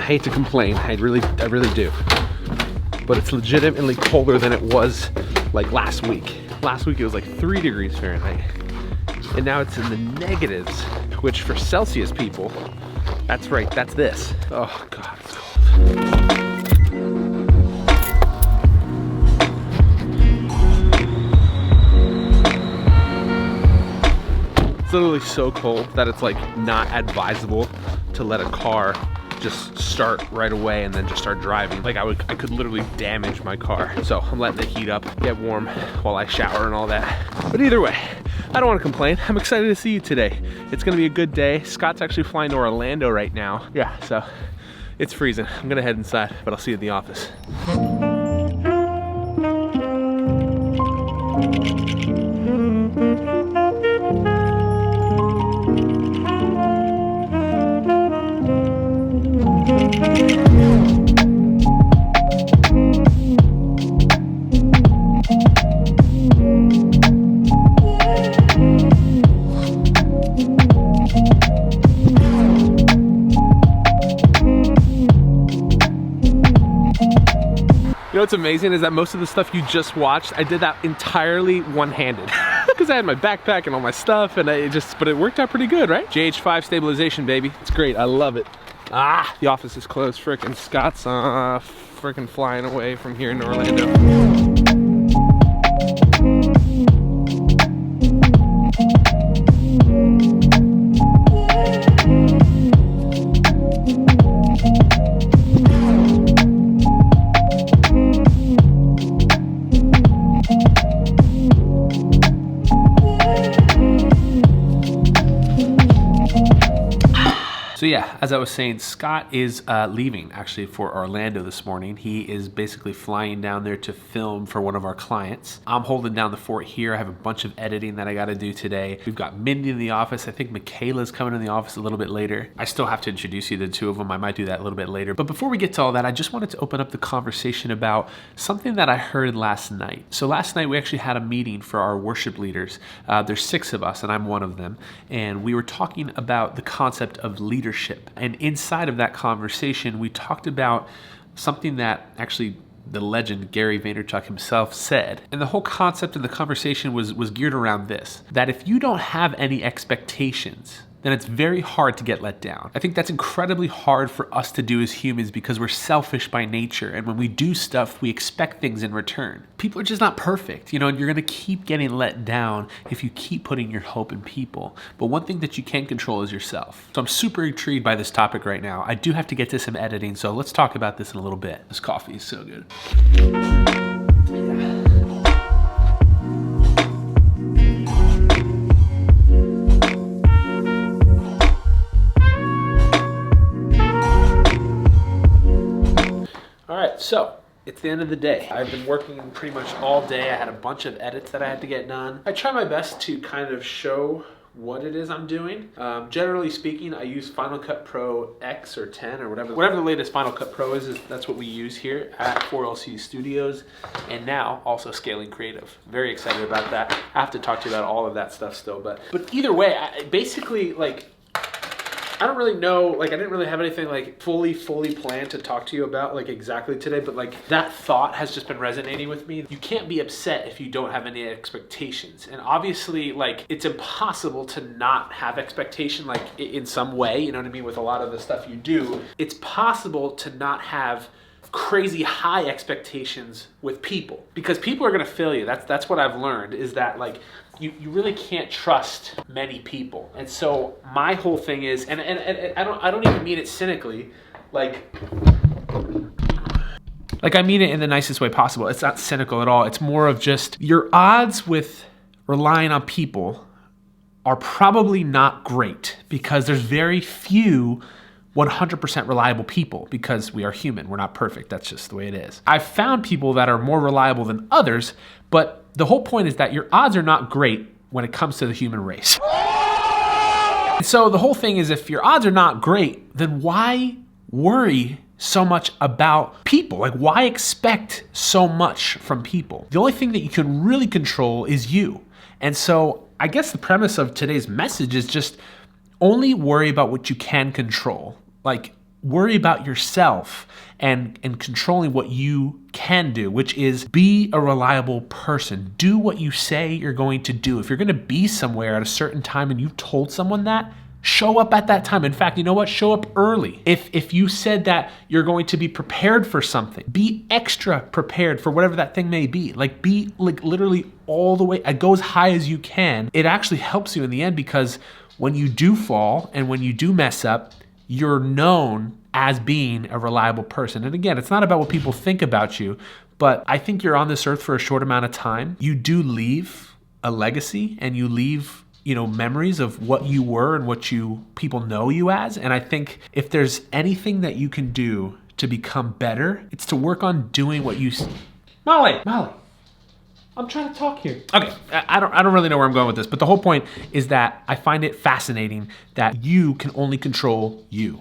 hate to complain, I really do. But it's legitimately colder than it was like last week. Last week it was like 3 degrees Fahrenheit. And now it's in the negatives, which for Celsius people, that's right, that's this. Oh God, it's cold. It's literally so cold that it's like not advisable to let a car just start right away and then just start driving. Like I could literally damage my car. So I'm letting it heat up, get warm while I shower and all that. But either way, I don't want to complain. I'm excited to see you today. It's gonna be a good day. Scott's actually flying to Orlando right now. Yeah, so it's freezing. I'm gonna head inside, but I'll see you at the office. You know what's amazing is that most of the stuff you just watched, I did that entirely one-handed. Because I had my backpack and all my stuff, and but it worked out pretty good, right? JH5 stabilization, baby. It's great, I love it. Ah, the office is closed. Frickin' Scott's frickin' flying away from here in Orlando. So yeah, as I was saying, Scott is leaving actually for Orlando this morning. He is basically flying down there to film for one of our clients. I'm holding down the fort here. I have a bunch of editing that I gotta do today. We've got Mindy in the office. I think Michaela's coming in the office a little bit later. I still have to introduce you to the two of them. I might do that a little bit later. But before we get to all that, I just wanted to open up the conversation about something that I heard last night. So last night we actually had a meeting for our worship leaders. There's 6 of us and I'm one of them. And we were talking about the concept of leadership. And inside of that conversation, we talked about something that actually the legend Gary Vaynerchuk himself said. And the whole concept of the conversation was geared around this, that if you don't have any expectations, then it's very hard to get let down. I think that's incredibly hard for us to do as humans because we're selfish by nature. And when we do stuff, we expect things in return. People are just not perfect, you know, and you're gonna keep getting let down if you keep putting your hope in people. But one thing that you can control is yourself. So I'm super intrigued by this topic right now. I do have to get to some editing, so let's talk about this in a little bit. This coffee is so good. So, it's the end of the day. I've been working pretty much all day. I had a bunch of edits that I had to get done. I try my best to kind of show what it is I'm doing. Generally speaking, I use Final Cut Pro X or 10 or whatever the latest Final Cut Pro is that's what we use here at 4LC Studios, and now also Scaling Creative. Very excited about that. I have to talk to you about all of that stuff still, but either way, basically, like, I don't really know, like I didn't really have anything like fully planned to talk to you about like exactly today, but like that thought has just been resonating with me. You can't be upset if you don't have any expectations. And obviously like it's impossible to not have expectation like in some way, you know what I mean, with a lot of the stuff you do. It's possible to not have crazy high expectations with people because people are gonna fail you. That's what I've learned is that like you really can't trust many people. And so my whole thing is, and I don't even mean it cynically, like I mean it in the nicest way possible. It's not cynical at all. It's more of just your odds with relying on people are probably not great because there's very few 100% reliable people because we are human. We're not perfect. That's just the way it is. I've found people that are more reliable than others, but the whole point is that your odds are not great when it comes to the human race. So the whole thing is if your odds are not great, then why worry so much about people? Like why expect so much from people? The only thing that you can really control is you. And so I guess the premise of today's message is just only worry about what you can control. Like worry about yourself and controlling what you can do, which is be a reliable person. Do what you say you're going to do. If you're going to be somewhere at a certain time and you've told someone that, show up at that time. In fact, you know what? Show up early. If you said that you're going to be prepared for something, be extra prepared for whatever that thing may be. Like be like literally all the way, go as high as you can. It actually helps you in the end, because when you do fall and when you do mess up, you're known as being a reliable person. And again, it's not about what people think about you, but I think you're on this earth for a short amount of time. You do leave a legacy, and you leave, memories of what you were and what people know you as. And I think if there's anything that you can do to become better, it's to work on doing what you... Molly, I'm trying to talk here. Okay, I don't really know where I'm going with this, but the whole point is that I find it fascinating that you can only control you.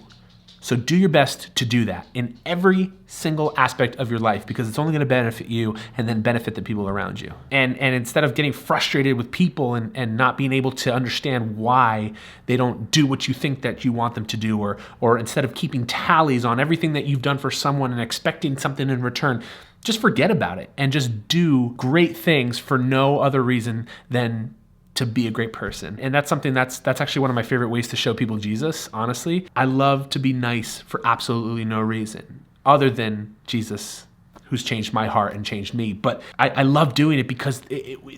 So do your best to do that in every single aspect of your life, because it's only going to benefit you and then benefit the people around you. And instead of getting frustrated with people and not being able to understand why they don't do what you think that you want them to do, or instead of keeping tallies on everything that you've done for someone and expecting something in return, just forget about it and just do great things for no other reason than to be a great person. And that's something that's actually one of my favorite ways to show people Jesus, honestly. I love to be nice for absolutely no reason other than Jesus, who's changed my heart and changed me. But I love doing it because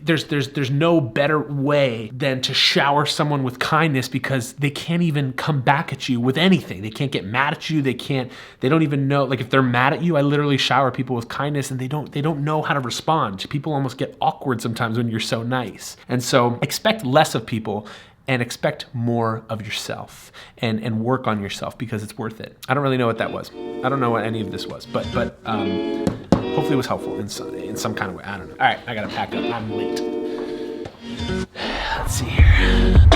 there's no better way than to shower someone with kindness, because they can't even come back at you with anything. They can't get mad at you. They don't even know, like if they're mad at you, I literally shower people with kindness and they don't know how to respond. People almost get awkward sometimes when you're so nice. And so expect less of people and expect more of yourself, and work on yourself, because it's worth it. I don't really know what that was. I don't know what any of this was, but hopefully it was helpful in some kind of way. I don't know. All right, I gotta pack up. I'm late. Let's see here.